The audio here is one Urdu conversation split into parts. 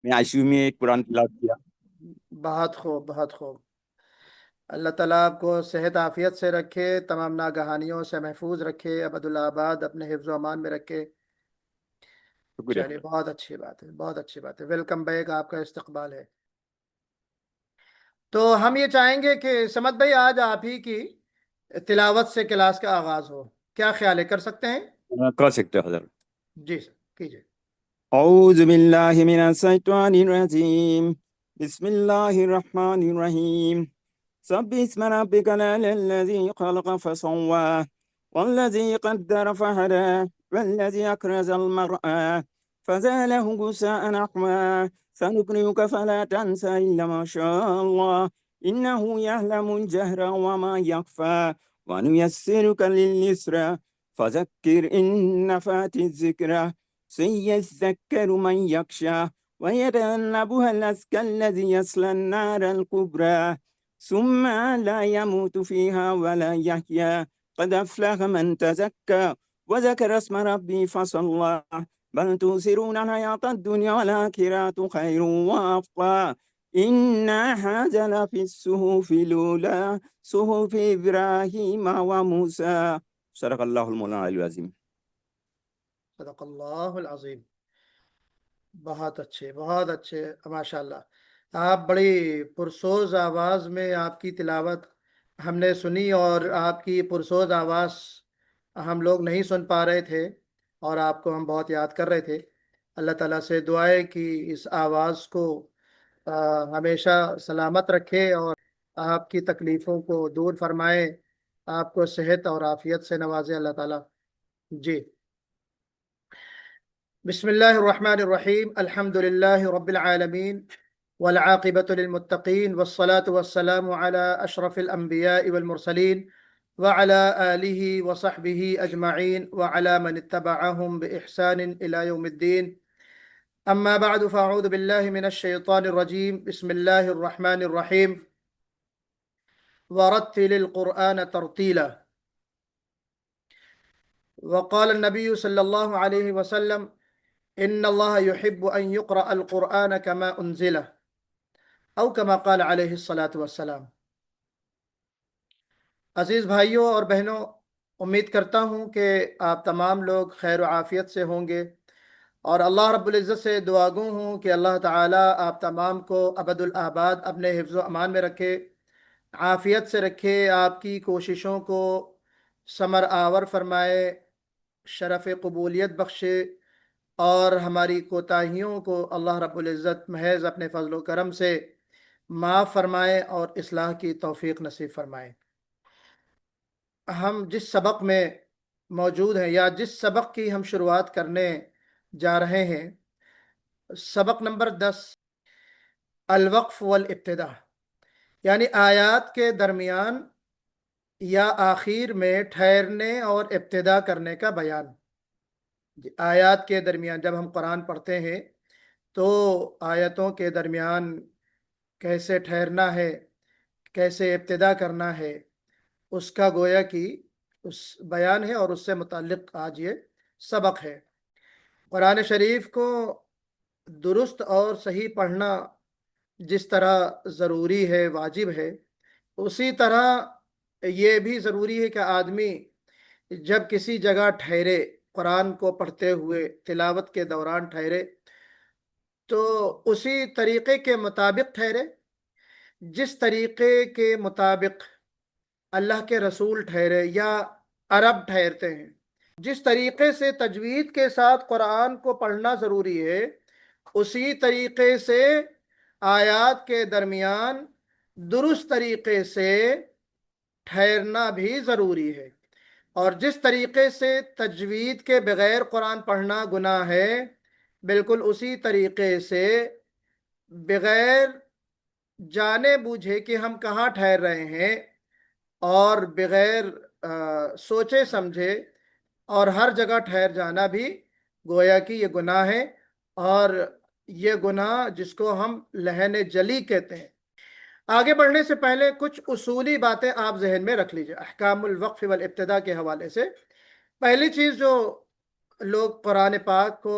میں آئی میں ایک قرآن تلاوت کیا۔ بہت خوب، بہت خوب۔ اللہ تعالیٰ آپ کو صحت عافیت سے رکھے، تمام ناگہانیوں سے محفوظ رکھے، ابدالآباد اپنے حفظ و امان میں رکھے۔ شکریہ۔ چلیے، بہت اچھی بات ہے، بہت اچھی بات ہے۔ ویلکم بیک، آپ کا استقبال ہے۔ تو ہم یہ چاہیں گے کہ سمت بھائی آج آپ ہی کی تلاوت سے کلاس کا آغاز ہو، کیا خیال ہے؟ کر سکتے ہیں؟ کر سکتے ہو حضرت۔ جی سر، کیجیے۔ اعوذ باللہ من الشیطان الرجیم، بسم اللہ الرحمن الرحیم۔ سبح اسم ربک الاعلی الذی خلق فسوى والذی قدر فہدى والذی اخرج المرعى فجعله غثاء نحوا سنقرئك فلا تنسى إلا ما شاء الله إنه يعلم الجهر وما يخفى ونيسرك لليسرى فذكر إن نفعت الذكرى سيذكر من يخشى ويتجنبها الأشقى الذي يصلى النار الكبرى ثم لا يموت فيها ولا يحيا قد أفلح من تزكى وذكر اسم ربه فصلى بل تؤثرون الحياة الدنيا والآخرة خير وأبقى إن هذا لفي الصحف الأولى صحف إبراهيم وموسى صدق الله المولانا العظيم۔ صدق اللہ العظیم۔ بہت اچھے، بہت اچھے، ماشاء اللہ۔ آپ بڑی پرسوز آواز میں آپ کی تلاوت ہم نے سنی، اور آپ کی پرسوز آواز ہم لوگ نہیں سن پا رہے تھے، اور آپ کو ہم بہت یاد کر رہے تھے۔ اللہ تعالیٰ سے دعا ہے کہ اس آواز کو ہمیشہ سلامت رکھے، اور آپ کی تکلیفوں کو دور فرمائے، آپ کو صحت اور عافیت سے نوازے اللہ تعالیٰ۔ جی، بسم اللہ الرحمن الرحیم، الحمد للہ رب العالمین والعاقبۃ للمتقین والصلاة والسلام علی اشرف الانبیاء والمرسلین وعلی آلہ وصحبہ اجمعین وعلی من اتبعہم بإحسان الی یوم الدین، اما بعد فاعوذ باللہ من الشیطان الرجیم، بسم اللہ الرحمن الرحیم، ورتل القرآن ترتیلا۔ وقال النبی صلی اللہ علیہ وسلم ان اللہ یحب ان یقرأ القرآن کما انزلہ او کما قال علیہ الصلاۃ والسلام۔ عزیز بھائیوں اور بہنوں، امید کرتا ہوں کہ آپ تمام لوگ خیر و عافیت سے ہوں گے، اور اللہ رب العزت سے دعا گو ہوں کہ اللہ تعالیٰ آپ تمام کو ابدالآباد اپنے حفظ و امان میں رکھے، عافیت سے رکھے، آپ کی کوششوں کو ثمر آور فرمائے، شرف قبولیت بخشے، اور ہماری کوتاہیوں کو اللہ رب العزت محض اپنے فضل و کرم سے معاف فرمائے اور اصلاح کی توفیق نصیب فرمائے۔ ہم جس سبق میں موجود ہیں، یا جس سبق کی ہم شروعات کرنے جا رہے ہیں، سبق نمبر 10، الوقف والابتداء، یعنی آیات کے درمیان یا آخر میں ٹھہرنے اور ابتدا کرنے کا بیان۔ آیات کے درمیان جب ہم قرآن پڑھتے ہیں تو آیتوں کے درمیان کیسے ٹھہرنا ہے، کیسے ابتدا کرنا ہے، اس کا گویا کہ اس بیان ہے، اور اس سے متعلق آج یہ سبق ہے۔ قرآن شریف کو درست اور صحیح پڑھنا جس طرح ضروری ہے، واجب ہے، اسی طرح یہ بھی ضروری ہے کہ آدمی جب کسی جگہ ٹھہرے، قرآن کو پڑھتے ہوئے تلاوت کے دوران ٹھہرے، تو اسی طریقے کے مطابق ٹھہرے جس طریقے کے مطابق اللہ کے رسول ٹھہرے یا عرب ٹھہرتے ہیں۔ جس طریقے سے تجوید کے ساتھ قرآن کو پڑھنا ضروری ہے، اسی طریقے سے آیات کے درمیان درست طریقے سے ٹھہرنا بھی ضروری ہے، اور جس طریقے سے تجوید کے بغیر قرآن پڑھنا گناہ ہے، بالکل اسی طریقے سے بغیر جانے بوجھے کہ ہم کہاں ٹھہر رہے ہیں، اور بغیر سوچے سمجھے اور ہر جگہ ٹھہر جانا بھی گویا کہ یہ گناہ ہے، اور یہ گناہ جس کو ہم لہن جلی کہتے ہیں۔ آگے بڑھنے سے پہلے کچھ اصولی باتیں آپ ذہن میں رکھ لیجئے احکام الوقف والابتداء کے حوالے سے۔ پہلی چیز جو لوگ قرآن پاک کو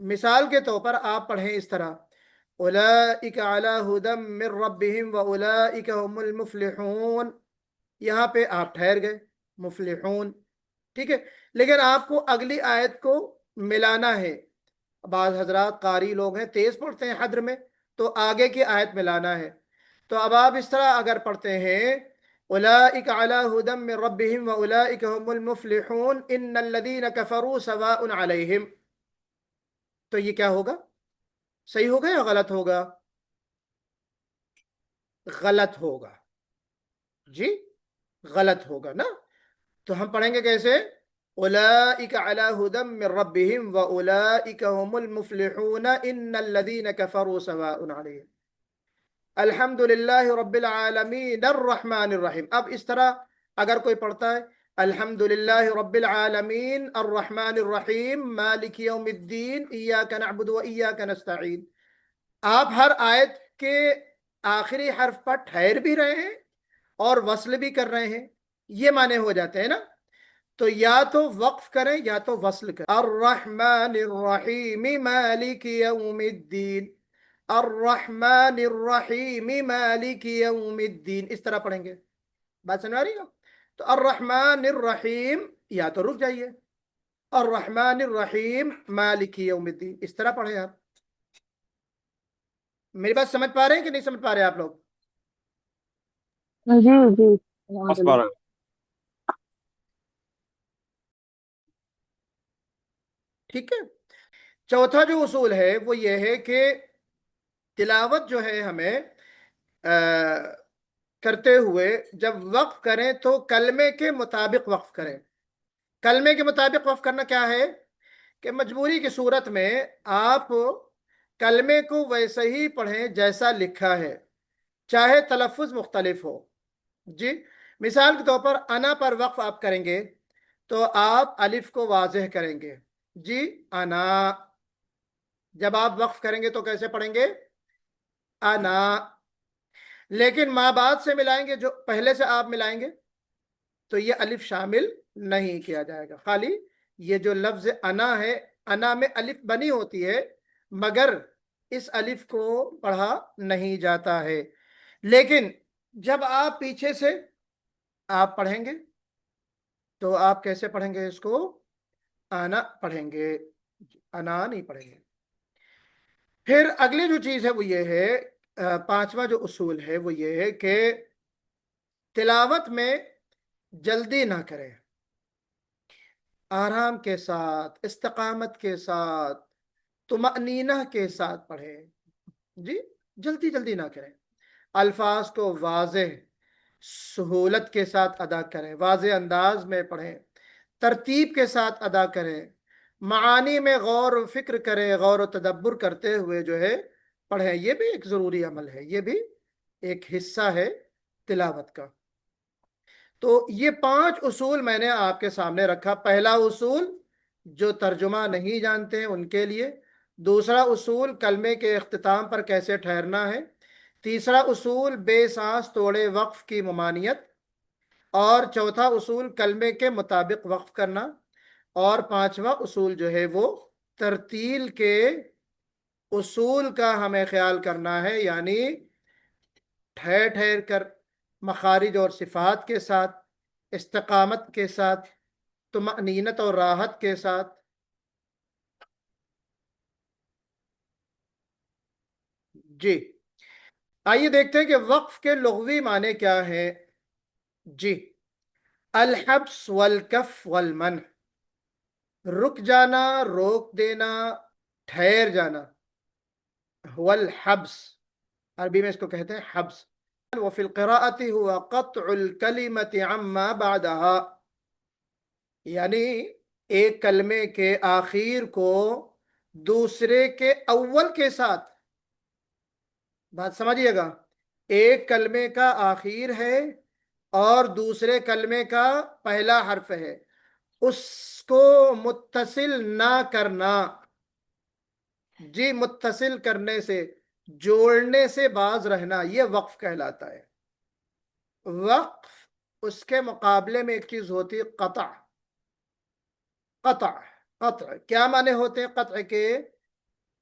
مثال کے طور پر آپ پڑھیں اس طرح اولئک علی ھدی من ربہم واولئک ھم المفلحون، یہاں پہ آپ ٹھہر گئے مفلحون، ٹھیک ہے، لیکن آپ کو اگلی آیت کو ملانا ہے۔ بعض حضرات قاری لوگ ہیں، تیز پڑھتے ہیں حدر میں، تو آگے کی آیت ملانا ہے۔ تو اب آپ اس طرح اگر پڑھتے ہیں اولئک علی ھدی من ربہم واولئک ھم المفلحون ان الذین کفروا سواء علیہم، تو یہ کیا ہوگا؟ صحیح ہوگا یا غلط ہوگا؟ غلط ہوگا، جی غلط ہوگا نا۔ تو ہم پڑھیں گے کیسے؟ اولئک علی ھدی من ربہم واولئک ھم المفلحون ان الذین کفروا سواء علیہم الحمد للہ رب العالمین الرحمن الرحیم۔ اب اس طرح اگر کوئی پڑھتا ہے الحمد للہ رب العالمین الرحمن الرحیم مالک یوم الدین ایاک نعبد و ایاک نستعین، آپ ہر آیت کے آخری حرف پر ٹھہر بھی رہے ہیں اور وصل بھی کر رہے ہیں، یہ معنی ہو جاتے ہیں نا۔ تو یا تو وقف کریں یا تو وصل کریں۔ الرحمن الرحیم مالک یوم الدین، الرحمن الرحیم مالک یوم الدین، اس طرح پڑھیں گے، بات سمجھ آ رہی ہے؟ تو الرحمن الرحیم یا تو رک جائیے، الرحمن الرحیم مالک یوم الدین، اس طرح پڑھیں آپ۔ میری بات سمجھ پا رہے ہیں کہ نہیں سمجھ پا رہے آپ لوگ؟ جی جی الحمد للہ۔ أصبر. ٹھیک ہے، چوتھا جو اصول ہے وہ یہ ہے کہ تلاوت جو ہے ہمیں کرتے ہوئے جب وقف کریں تو کلمے کے مطابق وقف کریں۔ کلمے کے مطابق وقف کرنا کیا ہے کہ مجبوری کی صورت میں آپ کلمے کو ویسے ہی پڑھیں جیسا لکھا ہے، چاہے تلفظ مختلف ہو۔ جی مثال کے طور پر انا پر وقف آپ کریں گے تو آپ الف کو واضح کریں گے، جی انا۔ جب آپ وقف کریں گے تو کیسے پڑھیں گے؟ انا۔ لیکن ماں بعد سے ملائیں گے، جو پہلے سے آپ ملائیں گے تو یہ الف شامل نہیں کیا جائے گا، خالی یہ جو لفظ انا ہے، انا میں الف بنی ہوتی ہے مگر اس الف کو پڑھا نہیں جاتا ہے۔ لیکن جب آپ پیچھے سے آپ پڑھیں گے تو آپ کیسے پڑھیں گے؟ اس کو انا پڑھیں گے، انا نہیں پڑھیں گے۔ پھر اگلی جو چیز ہے وہ یہ ہے، پانچواں جو اصول ہے وہ یہ ہے کہ تلاوت میں جلدی نہ کریں، آرام کے ساتھ، استقامت کے ساتھ، طمأنینہ کے ساتھ پڑھیں، جی جلدی جلدی نہ کریں، الفاظ کو واضح سہولت کے ساتھ ادا کریں، واضح انداز میں پڑھیں، ترتیب کے ساتھ ادا کریں، معانی میں غور و فکر کریں، غور و تدبر کرتے ہوئے جو ہے پڑھیں۔ یہ بھی ایک ضروری عمل ہے، یہ بھی ایک حصہ ہے تلاوت کا۔ تو یہ 5 اصول میں نے آپ کے سامنے رکھا۔ پہلا اصول جو ترجمہ نہیں جانتے ہیں ان کے لیے، دوسرا اصول کلمے کے اختتام پر کیسے ٹھہرنا ہے، تیسرا اصول بے سانس توڑے وقف کی ممانعت، اور چوتھا اصول کلمے کے مطابق وقف کرنا، اور پانچواں اصول جو ہے وہ ترتیل کے اصول کا ہمیں خیال کرنا ہے، یعنی ٹھہر ٹھہر کر مخارج اور صفات کے ساتھ، استقامت کے ساتھ، طمأنینت اور راحت کے ساتھ۔ جی آئیے دیکھتے ہیں کہ وقف کے لغوی معنی کیا ہے۔ جی الحبس والکف والمنع، رک جانا، روک دینا، ٹھہر جانا، هو الحبس، عربی میں اس کو کہتے ہیں حبس۔ وفي القراءة هو قطع الكلمة عما بعدها، یعنی ایک کلمے کے آخر کو دوسرے کے اول کے ساتھ، بات سمجھیے گا، ایک کلمے کا آخر ہے اور دوسرے کلمے کا پہلا حرف ہے، اس کو متصل نہ کرنا، جی متصل کرنے سے، جوڑنے سے باز رہنا، یہ وقف کہلاتا ہے۔ وقف اس کے مقابلے میں ایک چیز ہوتی ہے قطع۔ قطع، قطع کیا معنی ہوتے ہیں قطع کے؟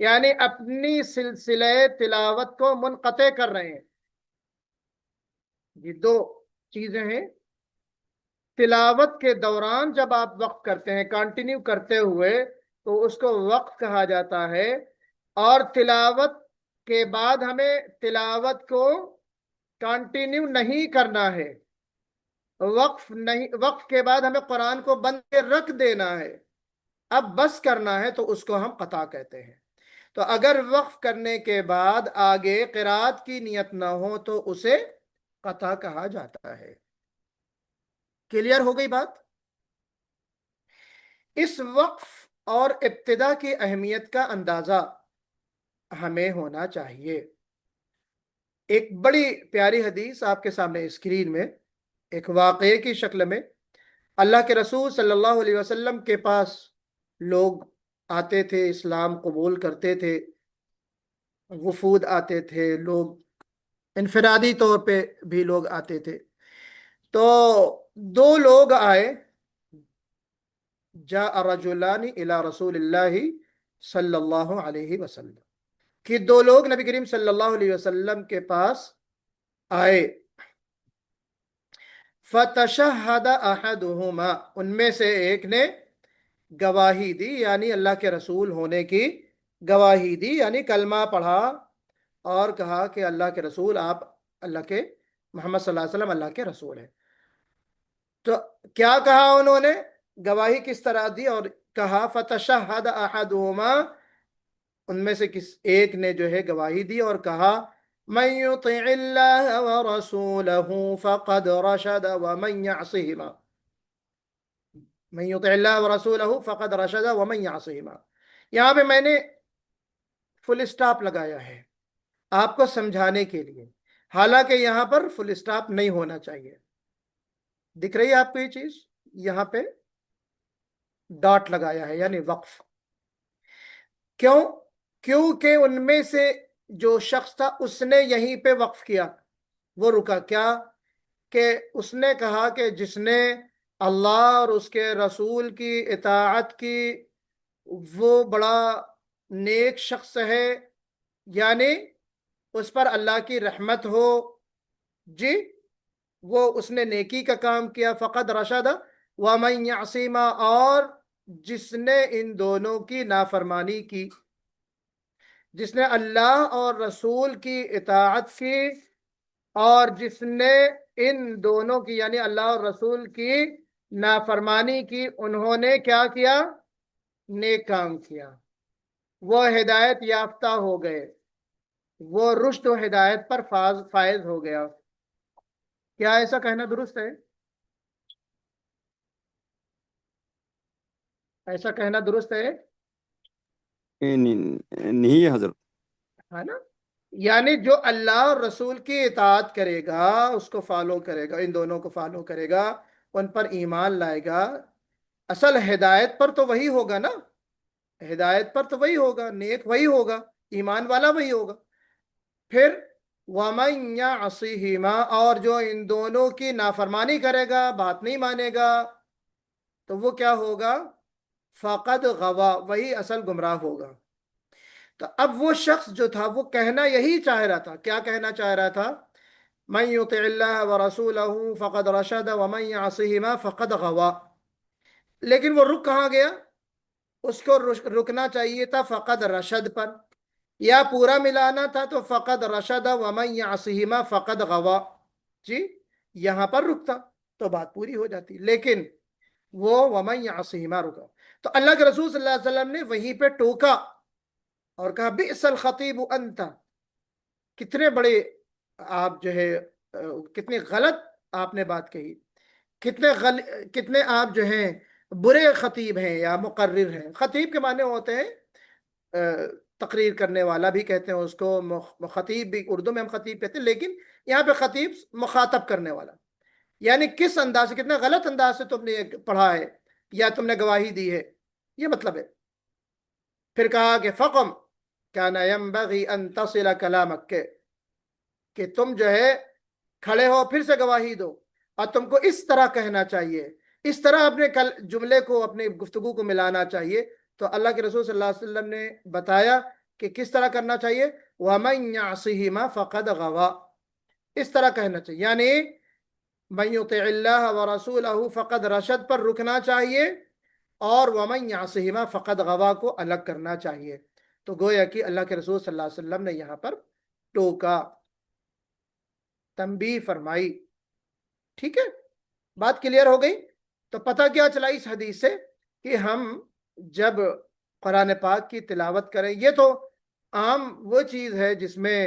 یعنی اپنی سلسلہ تلاوت کو منقطع کر رہے ہیں. یہ دو چیزیں ہیں. تلاوت کے دوران جب آپ وقف کرتے ہیں کنٹینیو کرتے ہوئے تو اس کو وقف کہا جاتا ہے. اور تلاوت کے بعد ہمیں تلاوت کو کنٹینیو نہیں کرنا ہے. وقف کے بعد ہمیں قرآن کو بند کے رکھ دینا ہے. اب بس کرنا ہے تو اس کو ہم قطع کہتے ہیں. تو اگر وقف کرنے کے بعد آگے قرات کی نیت نہ ہو تو اسے قطع کہا جاتا ہے. کلیئر ہو گئی بات؟ اس وقف اور ابتدا کی اہمیت کا اندازہ ہمیں ہونا چاہیے. ایک بڑی پیاری حدیث آپ کے سامنے اسکرین میں ایک واقعے کی شکل میں. اللہ کے رسول صلی اللہ علیہ وسلم کے پاس لوگ آتے تھے، اسلام قبول کرتے تھے، وفود آتے تھے، لوگ انفرادی طور پہ بھی لوگ آتے تھے. تو دو لوگ آئے، جاء رجلان الى رسول اللہ صلی اللہ علیہ وسلم، کہ دو لوگ نبی کریم صلی اللہ علیہ وسلم کے پاس آئے. فتشہد احدہما، ان میں سے ایک نے گواہی دی، یعنی اللہ کے رسول ہونے کی گواہی دی، یعنی کلمہ پڑھا اور کہا کہ اللہ کے رسول، آپ اللہ کے محمد صلی اللہ علیہ وسلم اللہ کے رسول ہیں. تو کیا کہا انہوں نے؟ گواہی کس طرح دی؟ اور کہا فتشہد احدہما، ان میں سے ایک نے جو ہے گواہی دی اور کہا من یطع اللہ ورسولہ فقد رشد ومن یعصہما، من یطع اللہ ورسولہ فقد رشد ومن یعصہما. یہاں پہ میں نے فل اسٹاپ لگایا ہے آپ کو سمجھانے کے لیے، حالانکہ یہاں پر فل اسٹاپ نہیں ہونا چاہیے. دکھ رہی ہے آپ کو یہ چیز؟ یہاں پہ ڈاٹ لگایا ہے یعنی وقف. کیوں؟ کیونکہ ان میں سے جو شخص تھا اس نے یہیں پہ وقف کیا، وہ رکا. کیا کہ اس نے کہا کہ جس نے اللہ اور اس کے رسول کی اطاعت کی وہ بڑا نیک شخص ہے، یعنی اس پر اللہ کی رحمت ہو. جی، وہ اس نے نیکی کا کام کیا. فقد رشد ومن یعصما، اور جس نے ان دونوں کی نافرمانی کی، جس نے اللہ اور رسول کی اطاعت کی اور جس نے ان دونوں کی یعنی اللہ اور رسول کی نافرمانی کی، انہوں نے کیا کیا؟ نیک کام کیا. وہ ہدایت یافتہ ہو گئے، وہ رشد و ہدایت پر فائز ہو گیا. کیا ایسا کہنا درست ہے؟ ایسا کہنا درست ہے؟ نہیں ہے حضرت. ہے نا؟ یعنی جو اللہ اور رسول کی اطاعت کرے گا، اس کو فالو کرے گا، ان دونوں کو فالو کرے گا، ان پر ایمان لائے گا، اصل ہدایت پر تو وہی ہوگا نا. ہدایت پر تو وہی ہوگا، نیک وہی ہوگا، ایمان والا وہی ہوگا. پھر وَمَن يَعْصِهِمَا، اور جو ان دونوں کی نافرمانی کرے گا، بات نہیں مانے گا، تو وہ کیا ہوگا؟ فَقَدْ غَوَا، وہی اصل گمراہ ہوگا. تو اب وہ شخص جو تھا وہ کہنا یہی چاہ رہا تھا. کیا کہنا چاہ رہا تھا؟ مَن يُطِعِ اللَّهَ وَرَسُولَهُ فَقَدْ رَشَدَ وَمَن يَعْصِهِمَا فَقَدْ غَوَا. لیکن وہ رک کہاں گیا؟ اس کو رکنا چاہیے تھا فقد رشد پر، یا پورا ملانا تھا تو فقد رشد ومن یعصہما فقد غوا. جی، یہاں پر رکتا تو بات پوری ہو جاتی، لیکن وہ ومن یعصہما رکا. تو اللہ کے رسول صلی اللہ علیہ وسلم نے وہیں پہ ٹوکا اور کہا بئس الخطیب انت، کتنے بڑے آپ جو ہے کتنی غلط آپ نے بات کہی، کتنے آپ جو ہیں برے خطیب ہیں یا مقرر ہیں. خطیب کے معنی ہوتے ہیں تقریر کرنے والا بھی کہتے ہیں اس کو، خطیب بھی اردو میں ہم خطیب کہتے ہیں، لیکن یہاں پہ خطیب مخاطب کرنے والا، یعنی کس انداز سے، کتنے غلط انداز سے تم نے پڑھا ہے یا تم نے گواہی دی ہے، یہ مطلب ہے. پھر کہا کہ فقم کان ينبغي ان تصل کلامک، کہ تم جو ہے کھڑے ہو پھر سے گواہی دو، اور تم کو اس طرح کہنا چاہیے، اس طرح اپنے جملے کو، اپنے گفتگو کو ملانا چاہیے. تو اللہ کے رسول صلی اللہ علیہ وسلم نے بتایا کہ کس طرح کرنا چاہیے؟ وَمَن يَعْصِهِمَا فَقَدْ غَوَى، اس طرح کہنا چاہیے، یعنی مَن يُطِعِ اللَّهَ وَرَسُولَهُ فَقَدْ رشد پر رکنا چاہیے، اور وَمَن يَعْصِهِمَا فَقَدْ غَوَى کو الگ کرنا چاہیے۔ تو گویا کہ اللہ کے رسول صلی اللہ علیہ وسلم نے یہاں پر ٹوکا، تنبیہ فرمائی۔ ٹھیک ہے، بات کلیئر ہو گئی؟ تو پتہ کیا چلا اس حدیث سے کہ ہم جب قرآن پاک کی تلاوت کریں، یہ تو عام وہ چیز ہے جس میں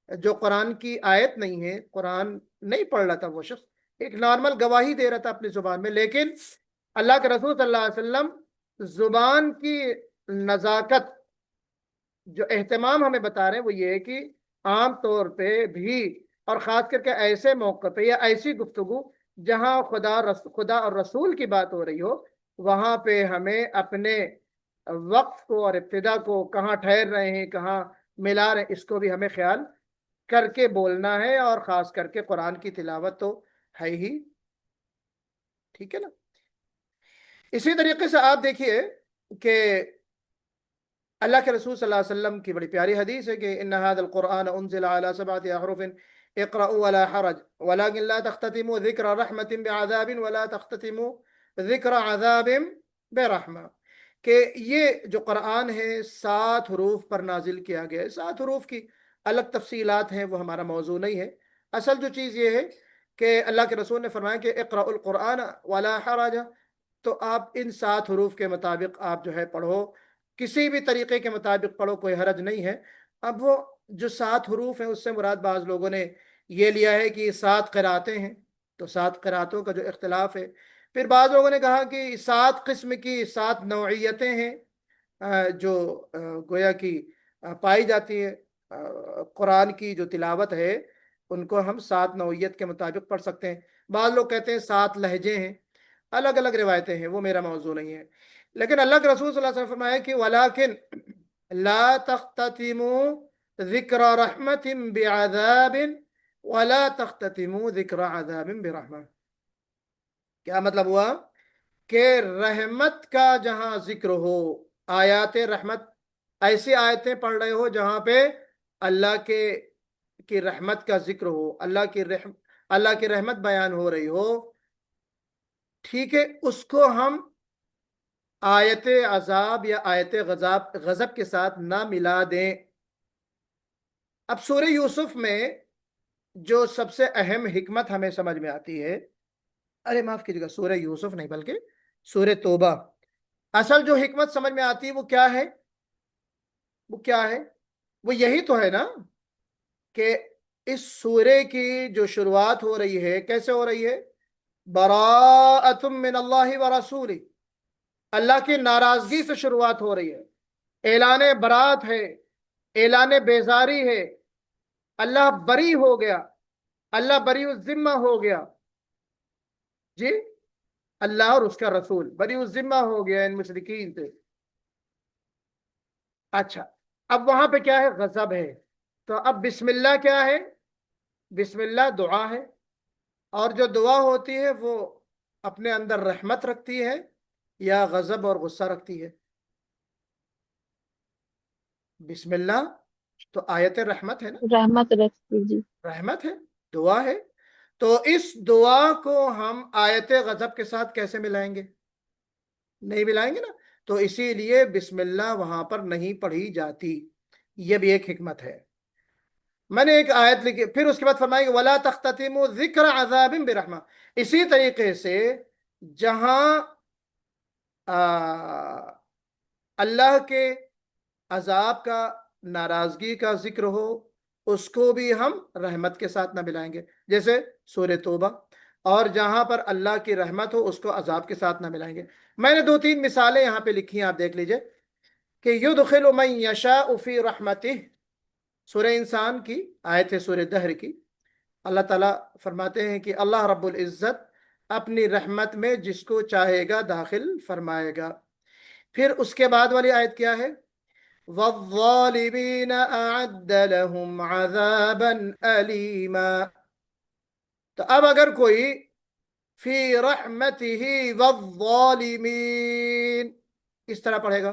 جو قرآن کی آیت نہیں ہے، قرآن نہیں پڑھ رہا تھا وہ شخص، ایک نارمل گواہی دے رہا تھا اپنی زبان میں، لیکن اللہ کے رسول صلی اللہ علیہ وسلم زبان کی نزاکت جو اہتمام ہمیں بتا رہے ہیں وہ یہ ہے کہ عام طور پہ بھی، اور خاص کر کے ایسے موقع پہ یا ایسی گفتگو جہاں خدا اور رسول کی بات ہو رہی ہو، وہاں پہ ہمیں اپنے وقف کو اور ابتدا کو، کہاں ٹھہر رہے ہیں، کہاں ملا رہے ہیں، اس کو بھی ہمیں خیال کر کے بولنا ہے، اور خاص کر کے قرآن کی تلاوت تو ہے ہی۔ ٹھیک ہے نا؟ اسی طریقے سے آپ دیکھیے کہ اللہ کے رسول صلی اللہ علیہ وسلم کی بڑی پیاری حدیث ہے کہ ان هذا القرآن انزل على 7 احرف اقرأوا ولا حرج ولكن لا تختتموا ذکر رحمت بعذاب ولا تختتموا ذکر عذاب برحمہ، کہ یہ جو قرآن ہے 7 حروف پر نازل کیا گیا ہے۔ 7 حروف کی الگ تفصیلات ہیں، وہ ہمارا موضوع نہیں ہے۔ اصل جو چیز یہ ہے کہ اللہ کے رسول نے فرمایا کہ اقرأوا القرآن ولا حرج، تو آپ ان 7 حروف کے مطابق آپ جو ہے پڑھو، کسی بھی طریقے کے مطابق پڑھو، کوئی حرج نہیں ہے۔ اب وہ جو 7 حروف ہیں اس سے مراد بعض لوگوں نے یہ لیا ہے کہ 7 قراتیں ہیں، تو 7 قراتوں کا جو اختلاف ہے۔ پھر بعض لوگوں نے کہا کہ 7 قسم کی 7 نوعیتیں ہیں جو گویا کی پائی جاتی ہے قرآن کی جو تلاوت ہے، ان کو ہم 7 نوعیت کے مطابق پڑھ سکتے ہیں۔ بعض لوگ کہتے ہیں 7 لہجے ہیں، الگ الگ روایتیں ہیں، وہ میرا موضوع نہیں ہے۔ لیکن اللہ کے رسول صلی اللہ علیہ وسلم فرمایا کہ وَلَكِنْ لَا تَخْتَتِمُوا ذِكْرَ رَحْمَةٍ بِعَذَابٍ وَلَا تَخْتَتِمُوا ذِكْرَ عَذَابٍ بِرَحْمَةٍ۔ کیا مطلب ہوا؟ کہ رحمت کا جہاں ذکر ہو، آیات رحمت، ایسی آیتیں پڑھ رہے ہو جہاں پہ اللہ کی رحمت کا ذکر ہو، اللہ کی رحمت بیان ہو رہی ہو، ٹھیک ہے، اس کو ہم آیت عذاب یا آیت غضب کے ساتھ نہ ملا دیں۔ اب سورہ یوسف میں جو سب سے اہم حکمت ہمیں سمجھ میں آتی ہے، معاف کیجیے گا، سورہ یوسف نہیں بلکہ سورہ توبہ، اصل جو حکمت سمجھ میں آتی ہے وہ کیا ہے؟ وہ یہی تو ہے نا کہ اس سورے کی جو شروعات ہو رہی ہے کیسے ہو رہی ہے؟ براءۃ من اللہ ورسولہ، اللہ کی ناراضگی سے شروعات ہو رہی ہے، اعلان برات ہے، اعلان بیزاری ہے، اللہ بری ہو گیا، اللہ بری الذمہ ہو گیا، جی اللہ اور اس کا رسول بری الذمہ ہو گیا ان مشرکین سے۔ اچھا، اب وہاں پہ کیا ہے؟ غضب ہے۔ تو اب بسم اللہ کیا ہے؟ بسم اللہ دعا ہے، اور جو دعا ہوتی ہے وہ اپنے اندر رحمت رکھتی ہے یا غضب اور غصہ رکھتی ہے؟ بسم اللہ تو آیت رحمت ہے نا، رحمت رکھتی جی۔ رحمت ہے، دعا ہے، تو اس دعا کو ہم آیت غضب کے ساتھ کیسے ملائیں گے؟ نہیں ملائیں گے نا، تو اسی لیے بسم اللہ وہاں پر نہیں پڑھی جاتی، یہ بھی ایک حکمت ہے۔ میں نے ایک آیت لکھی، پھر اس کے بعد فرمائے کہ وَلَا تَخْتَتِمُوا ذِكْرَ عَذَابٍ بِرَحْمَةٍ، اسی طریقے سے جہاں اللہ کے عذاب کا، ناراضگی کا ذکر ہو، اس کو بھی ہم رحمت کے ساتھ نہ ملائیں گے، جیسے سورہ توبہ، اور جہاں پر اللہ کی رحمت ہو اس کو عذاب کے ساتھ نہ ملائیں گے۔ میں نے 2-3 مثالیں یہاں پہ لکھی ہیں، آپ دیکھ لیجئے کہ یدخل من یشاء فی رحمتہ، سورہ انسان کی آیت ہے، سورہ دہر کی، اللہ تعالیٰ فرماتے ہیں کہ اللہ رب العزت اپنی رحمت میں جس کو چاہے گا داخل فرمائے گا۔ پھر اس کے بعد والی آیت کیا ہے؟ وَالظَّالِمِينَ أَعَدَّ لَهُمْ عَذَابًا أَلِيمًا۔ تو اب اگر کوئی فی رحمتہ والظالمین اس طرح پڑھے گا،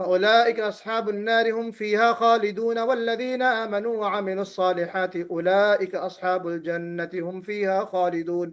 فأولئك أصحاب النار هم فيها خالدون والذين آمنوا وعملوا الصالحات أولئك أصحاب الجنة هم فيها خالدون।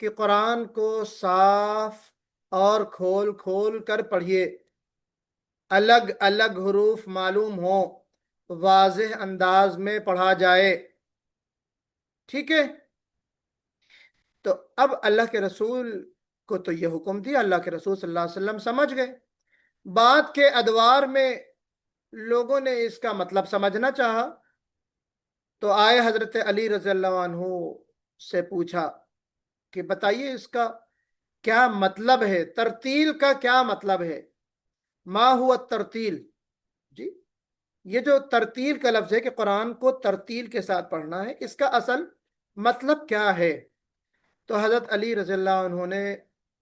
کہ قرآن کو صاف اور کھول کھول کر پڑھیے، الگ الگ حروف معلوم ہو، واضح انداز میں پڑھا جائے، ٹھیک ہے؟ تو اب اللہ کے رسول کو تو یہ حکم دیا، اللہ کے رسول صلی اللہ علیہ وسلم سمجھ گئے۔ بات کے ادوار میں لوگوں نے اس کا مطلب سمجھنا چاہا، تو آئے حضرت علی رضی اللہ عنہ سے پوچھا کہ بتائیے اس کا کیا مطلب ہے، ترتیل کا کیا مطلب ہے؟ ما ہوا ترتیل؟ جی، یہ جو ترتیل کا لفظ ہے کہ قرآن کو ترتیل کے ساتھ پڑھنا ہے، اس کا اصل مطلب کیا ہے؟ تو حضرت علی رضی اللہ عنہ نے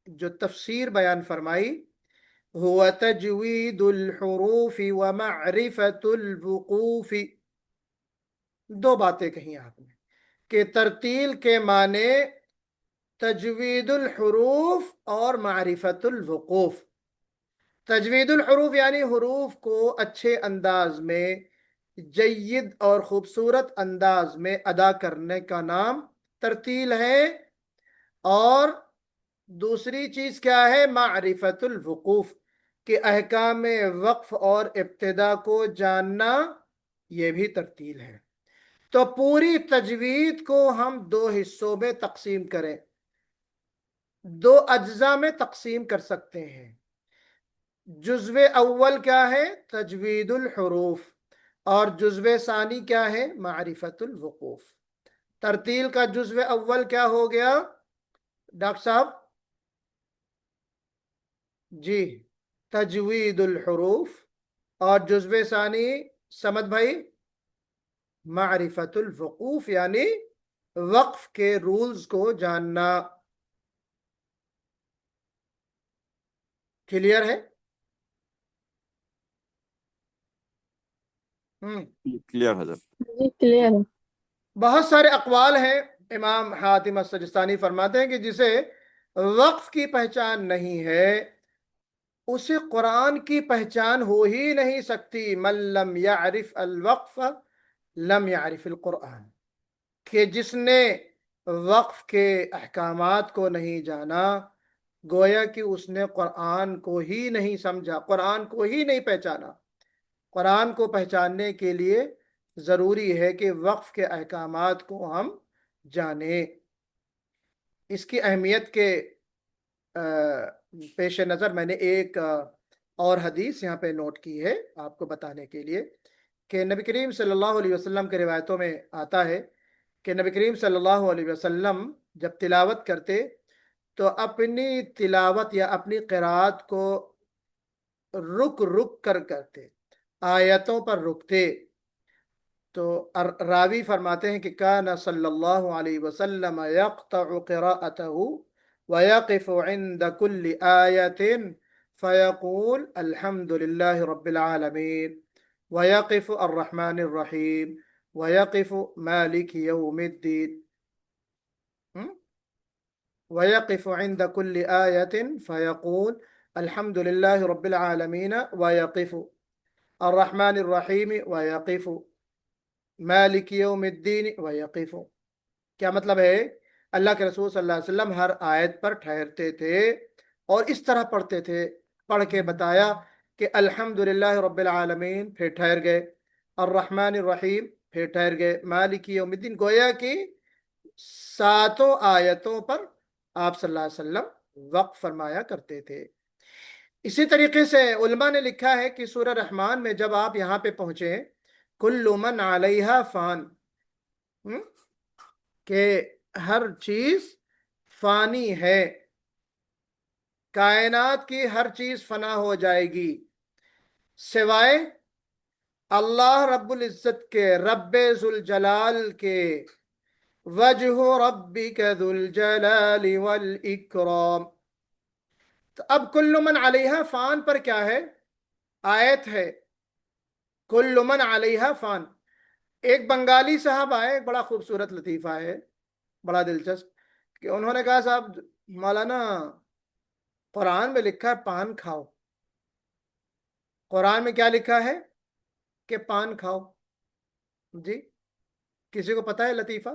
جو تفسیر بیان فرمائی، هو تجوید الحروف ومعرفت الوقوف، دو باتیں کہیں آپ نے کہ ترتیل کے معنی تجوید الحروف اور معرفت الوقوف۔ تجوید الحروف یعنی حروف کو اچھے انداز میں، جید اور خوبصورت انداز میں ادا کرنے کا نام ترتیل ہے، اور دوسری چیز کیا ہے؟ معرفت الوقوف، کہ احکام وقف اور ابتدا کو جاننا، یہ بھی ترتیل ہے۔ تو پوری تجوید کو ہم دو حصوں میں تقسیم کریں، دو اجزاء میں تقسیم کر سکتے ہیں۔ جزو اول کیا ہے؟ تجوید الحروف، اور جزو ثانی کیا ہے؟ معرفت الوقوف۔ ترتیل کا جزو اول کیا ہو گیا ڈاکٹر صاحب؟ جی، تجوید الحروف، اور جزو ثانی سمد بھائی؟ معرفت الوقوف، یعنی وقف کے رولز کو جاننا۔ کلیئر ہے؟ کلیئر حضرت؟ جی کلیئر ہے۔ بہت سارے اقوال ہیں، امام حاتم السجستانی فرماتے ہیں کہ جسے وقف کی پہچان نہیں ہے اسے قرآن کی پہچان ہو ہی نہیں سکتی۔ من لم یعرف الوقف لم یعرف القرآن، کہ جس نے وقف کے احکامات کو نہیں جانا، گویا کہ اس نے قرآن کو ہی نہیں سمجھا، قرآن کو ہی نہیں پہچانا۔ قرآن کو پہچاننے کے لیے ضروری ہے کہ وقف کے احکامات کو ہم جانیں۔ اس کی اہمیت کے پیش نظر میں نے ایک اور حدیث یہاں پہ نوٹ کی ہے آپ کو بتانے کے لیے، کہ نبی کریم صلی اللہ علیہ وسلم کے روایتوں میں آتا ہے کہ نبی کریم صلی اللہ علیہ وسلم جب تلاوت کرتے تو اپنی تلاوت یا اپنی قرات کو رک رک کر کرتے، آیتوں پر رکتے۔ تو راوی فرماتے ہیں کہ کان صلی اللہ علیہ وسلم یقطع قراءته ويقف عند كل آية فيقول الحمد لله رب العالمين، ويقف الرحمن الرحيم، ويقف مالك يوم الدين، ويقف عند كل آية فيقول الحمد لله رب العالمين، ويقف الرحمن الرحيم، ويقف مالک یوم الدین، ویقف۔ کیا مطلب ہے؟ اللہ کے رسول صلی اللہ علیہ وسلم ہر آیت پر ٹھہرتے تھے اور اس طرح پڑھتے تھے، پڑھ کے بتایا کہ الحمدللہ رب العالمین، پھر ٹھہر گئے، الرحمن الرحیم، پھر ٹھہر گئے، مالک یوم الدین، گویا کہ ساتوں آیتوں پر آپ صلی اللہ علیہ وسلم وقف فرمایا کرتے تھے۔ اسی طریقے سے علماء نے لکھا ہے کہ سورہ رحمان میں جب آپ یہاں پہ پہنچے کل من علیہا فان، کہ ہر چیز فانی ہے، کائنات کی ہر چیز فنا ہو جائے گی سوائے اللہ رب العزت کے، رب ذوالجلال کے، وجہ ربک ذو الجلال والاکرام۔ تو اب کل من علیہا فان پر کیا ہے؟ آیت ہے کل من علیہا فان۔ ایک بنگالی صاحب آئے، ایک بڑا خوبصورت لطیفہ ہے، بڑا دلچسپ، کہ انہوں نے کہا صاحب مولانا قرآن میں لکھا ہے پان کھاؤ، قرآن میں کیا لکھا ہے کہ پان کھاؤ؟ جی کسی کو پتا ہے لطیفہ؟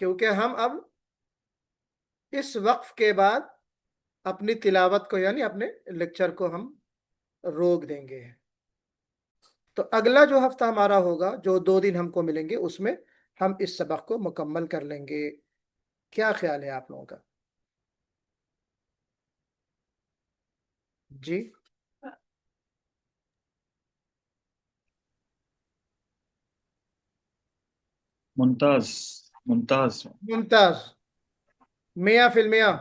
کیونکہ ہم اب اس وقف کے بعد اپنی تلاوت کو یعنی اپنے لیکچر کو ہم روک دیں گے. تو اگلا جو ہفتہ ہمارا ہوگا، جو 2 دن ہم کو ملیں گے، اس میں ہم اس سبق کو مکمل کر لیں گے. کیا خیال ہے آپ لوگوں کا؟ جی ممتاز ممتاز. ممتاز. 100%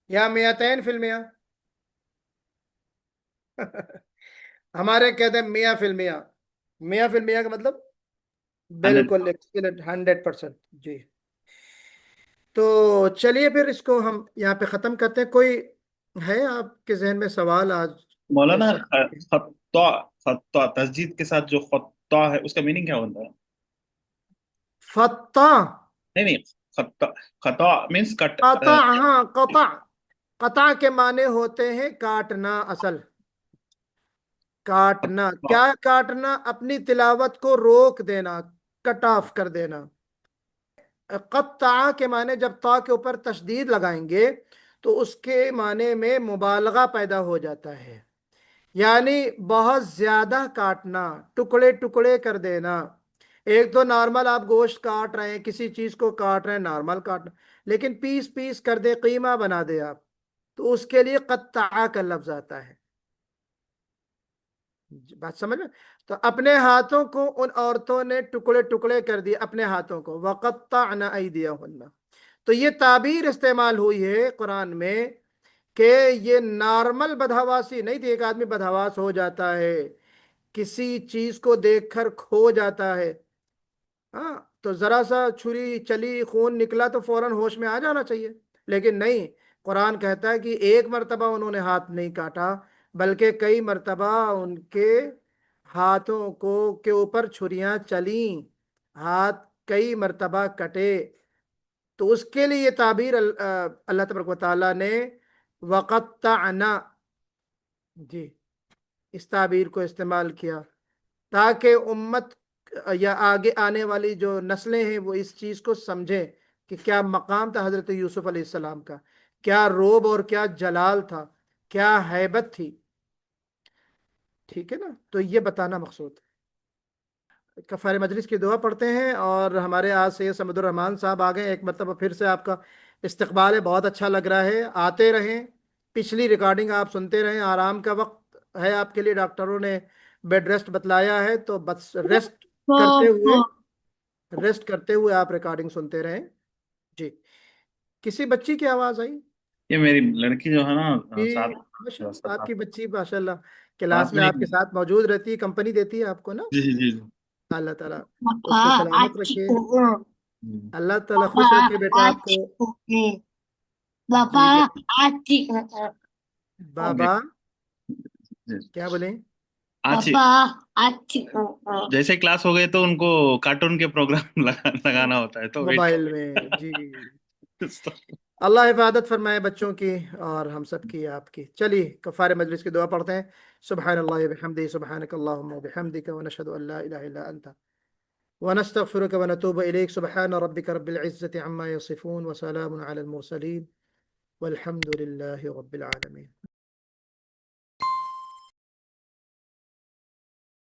یا 200%. ہمارے کہتے ہیں 100%. 100% کا مطلب بالکل ایکسیلنٹ 100%. جی تو چلیے پھر اس کو ہم یہاں پہ ختم کرتے ہیں. کوئی ہے آپ کے ذہن میں سوال آج؟ مولانا خطا خطا تسجید کے ساتھ جو خطا ہے اس کا میننگ کیا ہوتا ہے؟ فتح. نہیں خطا خطا مینس کٹ. قطع. ہاں قطع. قطع کے معنی ہوتے ہیں کاٹنا. اصل کاٹنا. کیا کاٹنا؟ اپنی تلاوت کو روک دینا، کٹ آف کر دینا. قطع کے معنی جب تا کے اوپر تشدید لگائیں گے تو اس کے معنی میں مبالغہ پیدا ہو جاتا ہے، یعنی بہت زیادہ کاٹنا، ٹکڑے ٹکڑے کر دینا. ایک تو نارمل آپ گوشت کاٹ رہے ہیں، کسی چیز کو کاٹ رہے ہیں، نارمل کاٹنا، لیکن پیس پیس کر دے، قیمہ بنا دے آپ، تو اس کے لیے قطع کا لفظ آتا ہے. بات سمجھ میں؟ تو اپنے ہاتھوں کو ان عورتوں نے ٹکڑے ٹکڑے کر دیے، اپنے ہاتھوں کو. وَقَطَّعْنَ أَيْدِيَهُنَّ. تو یہ تعبیر استعمال ہوئی ہے قرآن میں کہ یہ نارمل بدحواسی نہیں تھی. ایک آدمی بدحواس ہو جاتا ہے، کسی چیز کو دیکھ کر کھو جاتا ہے، ہاں تو ذرا سا چھری چلی، خون نکلا تو فوراً ہوش میں آ جانا چاہیے، لیکن نہیں. قرآن کہتا ہے کہ ایک مرتبہ انہوں نے ہاتھ نہیں کاٹا، بلکہ کئی مرتبہ ان کے ہاتھوں کو کے اوپر چھریاں چلیں، ہاتھ کئی مرتبہ کٹے. تو اس کے لیے یہ تعبیر اللہ تبارک و تعالیٰ نے وَقَطَّعْنَا، جی اس تعبیر کو استعمال کیا تاکہ امت یا آگے آنے والی جو نسلیں ہیں وہ اس چیز کو سمجھیں کہ کیا مقام تھا حضرت یوسف علیہ السلام کا، کیا روب اور کیا جلال تھا، کیا ہیبت تھی. ٹھیک ہے نا؟ تو یہ بتانا مقصود ہے. کفارِ مجلس کی دعا پڑھتے ہیں، اور ہمارے آج سید سمد الرحمان صاحب آ گئے. ایک مرتبہ پھر سے آپ کا استقبال ہے، بہت اچھا لگ رہا ہے. آتے رہیں، پچھلی ریکارڈنگ آپ سنتے رہیں. آرام کا وقت ہے آپ کے لیے، ڈاکٹروں نے بیڈ ریسٹ بتلایا ہے، تو بس ریسٹ کرتے ہوئے آپ ریکارڈنگ سنتے رہیں. جی کسی بچی کی آواز آئی؟ یہ میری لڑکی جو ہے نا آپ کی بچی ماشاء اللہ کلاس میں آپ کے ساتھ موجود رہتی ہے، کمپنی دیتی ہے آپ کو نا. جی جی جی. اللہ تعالیٰ اس کو سلامت رکھے، اللہ تعالیٰ خوش رکھے بیٹا آپ کو. بابا کیا بولیں؟ جیسے کلاس ہو گئے تو ان کو کارٹون کے پروگرام لگانا ہوتا ہے تو موبائل میں. جی اللہ حفاظت فرمائے بچوں کی اور ہم سب کی، آپ کی. چلیے کفارِ مجلس کی دعا پڑھتے ہیں. سبحان اللہ وبحمدہ، سبحانک اللہم وبحمدک، ونشہد ان لا الہ الا انت، ونستغفرک ونتوب الیک. سبحان ربک رب العزت عما یصفون، وسلام علی المرسلین، والحمد للہ رب العالمین.